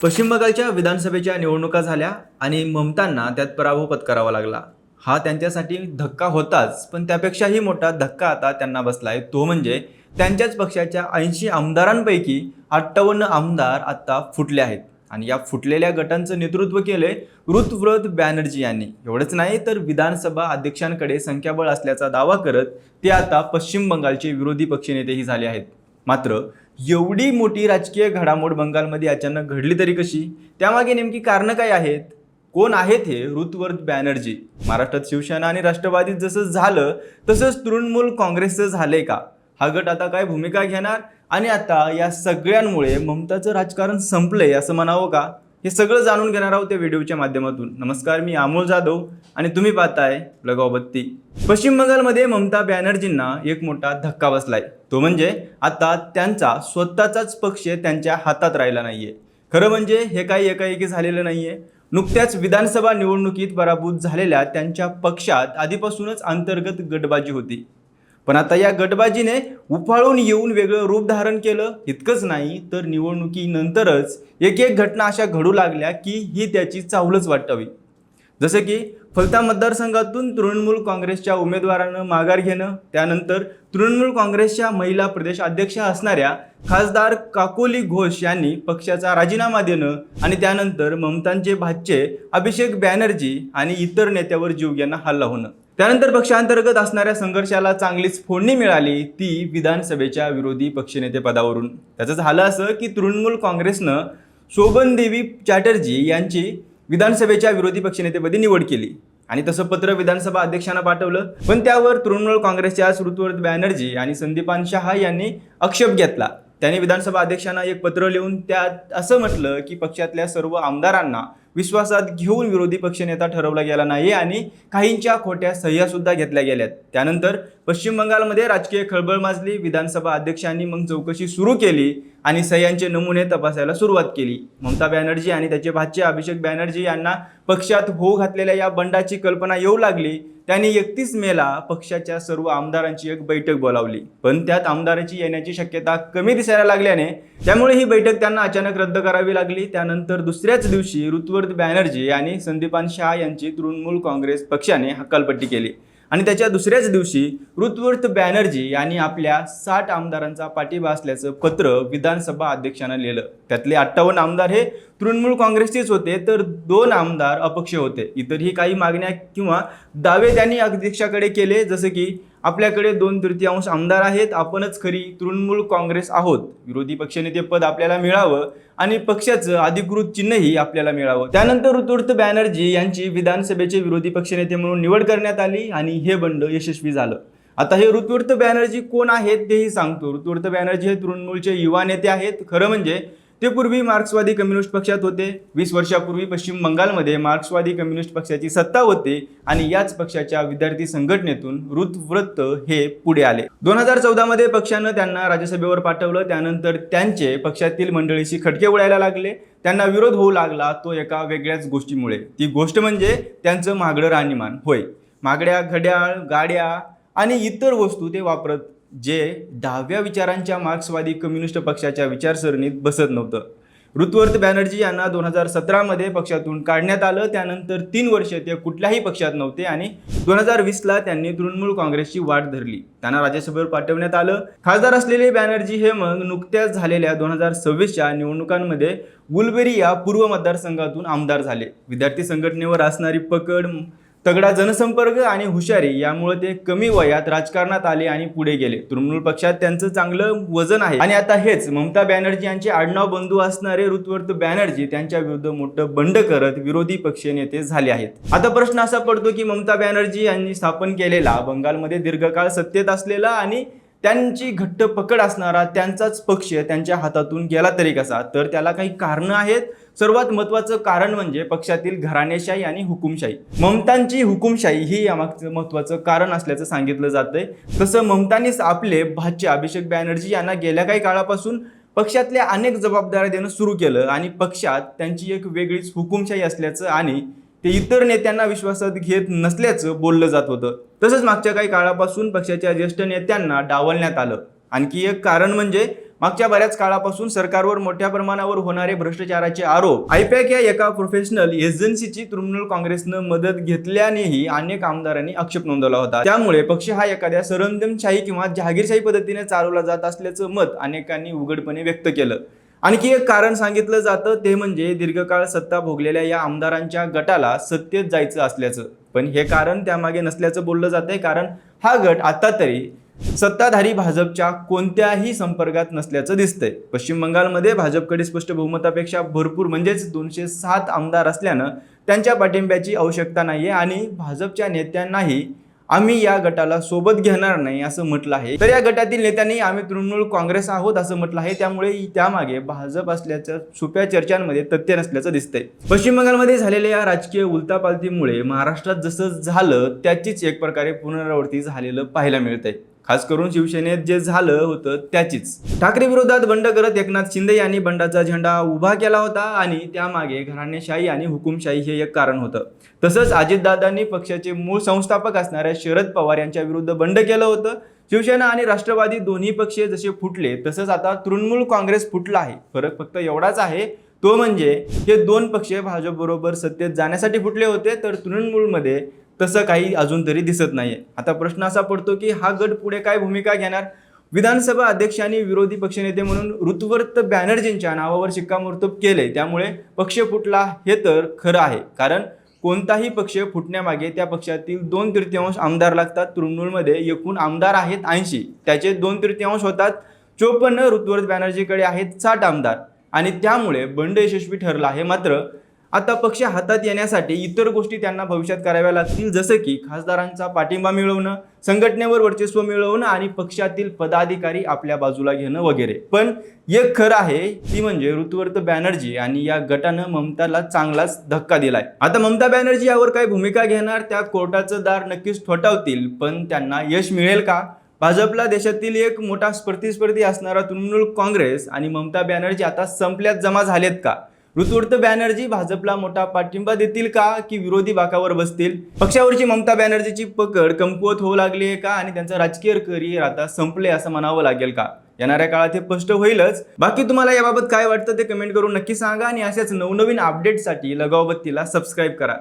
पश्चिम बंगालच्या विधानसभेच्या निवडणुका झाल्या आणि ममतांना त्यात पराभव पत्करावा लागला. हा त्यांच्यासाठी धक्का होताच, पण त्यापेक्षाही मोठा धक्का आता त्यांना बसलाय. तो म्हणजे त्यांच्याच पक्षाच्या 80 आमदारांपैकी 58 आमदार आता फुटले आहेत आणि या फुटलेल्या गटांचं नेतृत्व केले ऋतव्रत बॅनर्जी यांनी. एवढंच नाही तर विधानसभा अध्यक्षांकडे संख्याबळ असल्याचा दावा करत ते आता पश्चिम बंगालचे विरोधी पक्षनेतेही झाले आहेत. मात्र एवढी मोठी राजकीय घडामोड बंगालमध्ये अचानक घडली तरी कशी? त्यामागे नेमकी कारणं काय आहेत? कोण आहेत हे ऋतव्रत बॅनर्जी? महाराष्ट्रात शिवसेना आणि राष्ट्रवादीत जसं झालं तसंच तृणमूल काँग्रेसचं झालंय का? हा गट आता काय भूमिका घेणार आणि आता या सगळ्यांमुळे ममताचं राजकारण संपलंय असं म्हणावं का? हे सगळं जाणून घेणार आहोत त्या व्हिडिओच्या माध्यमातून. नमस्कार, मी अमोल जाधव आणि तुम्ही पाहताय लगाव बत्ती. पश्चिम बंगालमध्ये ममता बॅनर्जींना एक मोठा धक्का बसलाय. तो म्हणजे आता त्यांचा स्वतःचाच पक्ष त्यांच्या हातात राहिला नाहीये. खरं म्हणजे हे काही एकाएकी झालेलं नाहीये. नुकत्याच विधानसभा निवडणुकीत पराभूत झालेल्या त्यांच्या पक्षात आधीपासूनच अंतर्गत गटबाजी होती. पण आता या गटबाजीने उफाळून येऊन वेगळं रूप धारण केलं. इतकंच नाही तर निवडणुकीनंतरच एक एक घटना अशा घडू लागल्या की ही त्याची चाहुलच वाटावी. जसं की फलता मतदारसंघातून तृणमूल काँग्रेसच्या उमेदवारानं माघार घेणं, त्यानंतर तृणमूल काँग्रेसच्या महिला प्रदेश अध्यक्षा असणाऱ्या खासदार काकोली घोष यांनी पक्षाचा राजीनामा देणं आणि त्यानंतर ममतांचे भाचे अभिषेक बॅनर्जी आणि इतर नेत्यावर जीवघेणा हल्ला होणं. त्यानंतर पक्षांतर्गत असणाऱ्या संघर्षाला चांगलीच फोडणी मिळाली, ती विधानसभेच्या विरोधी पक्षनेते पदावरून. त्याचं झालं असं की तृणमूल काँग्रेसनं शोभनदेवी चॅटर्जी यांची विधानसभेच्या विरोधी पक्षनेतेपदी निवड केली आणि तसं पत्र विधानसभा अध्यक्षांना पाठवलं. पण त्यावर तृणमूल काँग्रेसच्या ऋतव्रत बॅनर्जी आणि संदीपान शहा यांनी आक्षेप घेतला. त्यांनी विधानसभा अध्यक्षांना एक पत्र लिहून त्यात असं म्हटलं की पक्षातल्या सर्व आमदारांना विश्वासात घेऊन विरोधी पक्षनेता ठरवला गेला नाही आणि काहींच्या खोट्या सह्या सुद्धा घेतल्या गेल्यात. त्यानंतर पश्चिम बंगालमध्ये राजकीय खळबळ माजली. विधानसभा अध्यक्षांनी मग चौकशी सुरू केली आणि सह्यांचे नमुने तपासायला सुरुवात केली. ममता बॅनर्जी आणि त्याचे भाचे अभिषेक बॅनर्जी यांना पक्षात होऊ घातलेल्या या बंडाची कल्पना येऊ लागली. त्यांनी 31 मेला पक्षाच्या सर्व आमदारांची एक बैठक बोलावली, पण त्यात आमदारांची येण्याची शक्यता कमी दिसायला लागल्याने त्यामुळे ही बैठक त्यांना अचानक रद्द करावी लागली. त्यानंतर दुसऱ्याच दिवशी ऋतव्रत बॅनर्जी आणि संदीपान शहा यांची तृणमूल काँग्रेस पक्षाने हकालपट्टी केली आणि त्याच्या दुसऱ्याच दिवशी ऋतव्रत बॅनर्जी यांनी आपल्या 60 आमदारांचा पाठिंबा असल्याचं पत्र विधानसभा अध्यक्षांना लिहिलं. त्यातले 58 आमदार हे तृणमूल काँग्रेसचेच होते, तर 2 आमदार अपक्ष होते. इतरही काही मागण्या किंवा दावे त्यांनी अध्यक्षाकडे केले, जसं की आपल्याकडे 2/3 आमदार आहेत, आपणच खरी तृणमूल काँग्रेस आहोत, विरोधी पक्षनेते पद आपल्याला मिळावं आणि पक्षाचं अधिकृत चिन्हही आपल्याला मिळावं. त्यानंतर ऋतव्रत बॅनर्जी यांची विधानसभेचे विरोधी पक्षनेते म्हणून निवड करण्यात आली आणि हे बंड यशस्वी झालं. आता हे ऋतव्रत बॅनर्जी कोण आहेत तेही सांगतो. ऋतव्रत बॅनर्जी हे तृणमूलचे युवा नेते आहेत. खरं म्हणजे ते पूर्वी मार्क्सवादी कम्युनिस्ट पक्षात होते. 20 वर्षापूर्वी पश्चिम बंगालमध्ये मार्क्सवादी कम्युनिस्ट पक्षाची सत्ता होती आणि याच पक्षाच्या विद्यार्थी संघटनेतून ऋतव्रत हे पुढे आले. 2014 मध्ये पक्षानं त्यांना राज्यसभेवर पाठवलं. त्यानंतर त्यांचे पक्षातील मंडळीशी खटके उडायला लागले. त्यांना विरोध होऊ लागला, तो एका वेगळ्याच गोष्टीमुळे. ती गोष्ट म्हणजे त्यांचं महागडं राहणीमान. होय, महागड्या घड्याळ, गाड्या आणि इतर वस्तू ते वापरत, जे डाव्या विचारांच्या मार्क्सवादी कम्युनिस्ट पक्षाच्या विचारसरणीत बसत नव्हतं. ऋतव्रत बॅनर्जी यांना 2017 मध्ये पक्षातून काढण्यात आलं. त्यानंतर 3 वर्ष ते कुठल्याही पक्षात नव्हते आणि 2020ला त्यांनी तृणमूल काँग्रेसची वाट धरली. त्यांना राज्यसभेवर पाठवण्यात आलं. खासदार असलेले बॅनर्जी हे मग नुकत्याच झालेल्या 2026च्या निवडणुकांमध्ये वुलबेरी या पूर्व मतदारसंघातून आमदार झाले. विद्यार्थी संघटनेवर असणारी पकड, तगडा जनसंपर्क आणि हुशारी यामुळे ते कमी वयात राजकारणात आले आणि पुढे गेले. तृणमूल पक्षात त्यांचं चांगलं वजन आहे आणि आता हेच ममता बॅनर्जी यांचे आडनाव बंधू असणारे ऋतव्रत बॅनर्जी त्यांच्या विरुद्ध मोठं बंड करत विरोधी पक्षीय नेते झाले आहेत. आता प्रश्न असा पडतो की ममता बॅनर्जी यांनी स्थापन केलेला, बंगालमध्ये दीर्घकाळ सत्तेत असलेला आणि त्यांची घट्ट पकड असणारा त्यांचाच पक्ष त्यांच्या हातातून गेला तरी कसा? तर त्याला काही कारणं आहेत. सर्वात महत्त्वाचं कारण म्हणजे पक्षातील घराणेशाही आणि हुकुमशाही. ममतांची हुकुमशाही ही यामागचं महत्त्वाचं कारण असल्याचं सांगितलं जातंय. तसं ममतांनीच आपले भाचे अभिषेक बॅनर्जी यांना गेल्या काही काळापासून पक्षातल्या अनेक जबाबदाऱ्या देणं सुरू केलं आणि पक्षात त्यांची एक वेगळीच हुकुमशाही असल्याचं आणि ते इतर नेत्यांना विश्वासात घेत नसल्याचं बोललं जात होतं. तसंच मागच्या काही काळापासून पक्षाच्या ज्येष्ठ नेत्यांना डावलण्यात आलं. आणखी एक कारण म्हणजे मागच्या बऱ्याच काळापासून सरकारवर मोठ्या प्रमाणावर होणारे भ्रष्टाचाराचे आरोप, आयपॅक या एका प्रोफेशनल एजन्सीची तृणमूल काँग्रेसनं मदत घेतल्यानेही अनेक आमदारांनी आक्षेप नोंदवला होता। त्यामुळे पक्ष हा एखाद्या सरंजामशाही किंवा जहागीरशाही पद्धतीने चालवला जात असल्याचं मत अनेकांनी उघडपणे व्यक्त केलं। आणखी एक कारण सांगितलं जातं ते म्हणजे दीर्घकाळ सत्ता भोगलेल्या या आमदारांच्या गटाला सत्तेत जायचं असल्याचं। पण हे कारण त्यामागे नसल्याचं बोललं जातंय, कारण हा गट आता तरी सत्ताधारी भाजपच्या कोणत्याही संपर्कात नसल्याचं दिसतंय। पश्चिम बंगालमध्ये भाजपकडे स्पष्ट बहुमतापेक्षा भरपूर म्हणजेच 207 आमदार असल्यानं त्यांच्या पाठिंब्याची आवश्यकता नाहीये आणि भाजपच्या नेत्यांनाही आम्ही या गटाला सोबत घेणार नाही असं म्हटलं आहे। तर या गटातील नेत्यांनी आम्ही तृणमूल काँग्रेस आहोत असं म्हटलं आहे। त्यामुळे त्यामागे भाजप असल्याच्या छुप्या चर्चांमध्ये तथ्य नसल्याचं दिसतंय। पश्चिम बंगालमध्ये झालेल्या या राजकीय उलथापालथीमुळे महाराष्ट्रात जसं झालं त्याचीच एक प्रकारे पुनरावृत्ती झालेलं पाहायला मिळतंय। खास करून शिवसेनेत जे झालं होतं त्याचीच। ठाकरे विरोधात बंड करत एकनाथ शिंदे यांनी बंडाचा झेंडा उभा केला होता आणि त्यामागे घराणेशाही आणि हुकुमशाही हे एक कारण होतं। तसंच अजितदादांनी पक्षाचे मूळ संस्थापक असणाऱ्या शरद पवार यांच्या विरुद्ध बंड केलं होतं। शिवसेना आणि राष्ट्रवादी दोन्ही पक्ष जसे फुटले तसंच आता तृणमूल काँग्रेस फुटला आहे। फरक फक्त एवढाच आहे, तो म्हणजे हे दोन पक्ष भाजपबरोबर सत्तेत जाण्यासाठी फुटले होते, तर तृणमूलमध्ये तसं काही अजून तरी दिसत नाहीये। आता प्रश्न असा पडतो की हा गट पुढे काय भूमिका घेणार? विधानसभा अध्यक्ष आणि विरोधी पक्षनेते म्हणून ऋतुवर्त बॅनर्जींच्या नावावर शिक्कामोर्तब केले, त्यामुळे पक्ष फुटला हे तर खरं आहे। कारण कोणताही पक्ष फुटण्यामागे त्या पक्षातील 2/3 आमदार लागतात। तृणमूलमध्ये एकूण आमदार आहेत 80, त्याचे 2/3 होतात 54, ऋतुवर्त बॅनर्जीकडे आहेत 60 आमदार आणि त्यामुळे बंड यशस्वी ठरला आहे। मात्र आता पक्ष हातात येण्यासाठी इतर गोष्टी त्यांना भविष्यात कराव्या लागतील, जसं की खासदारांचा पाठिंबा मिळवणं, संघटनेवर वर्चस्व मिळवणं आणि पक्षातील पदाधिकारी आपल्या बाजूला घेणं वगैरे। पण एक खरं आहे ती म्हणजे ऋतुवर्त बॅनर्जी आणि या गटानं ममताला चांगलाच धक्का दिलाय। आता ममता बॅनर्जी यावर काय भूमिका घेणार? त्या कोर्टाचं दार नक्कीच ठोठावतील, पण त्यांना यश मिळेल का? भाजपला देशातील एक मोठा प्रतिस्पर्धी असणारा तृणमूल काँग्रेस आणि ममता बॅनर्जी आता संपल्यात जमा झालेत का? ऋतुवर्त बॅनर्जी भाजपला मोठा पाठिंबा देतील का की विरोधी बाकावर बसतील? पक्षावरची ममता बॅनर्जीची पकड कमकुवत होऊ लागली आहे का आणि त्यांचं राजकीय करिअर आता संपले असं म्हणावं लागेल का? येणाऱ्या काळात हे स्पष्ट होईलच। बाकी तुम्हाला याबाबत काय वाटतं ते कमेंट करून नक्की सांगा आणि अशाच नवनवीन अपडेटसाठी लगाव बत्तीला सबस्क्राईब करा।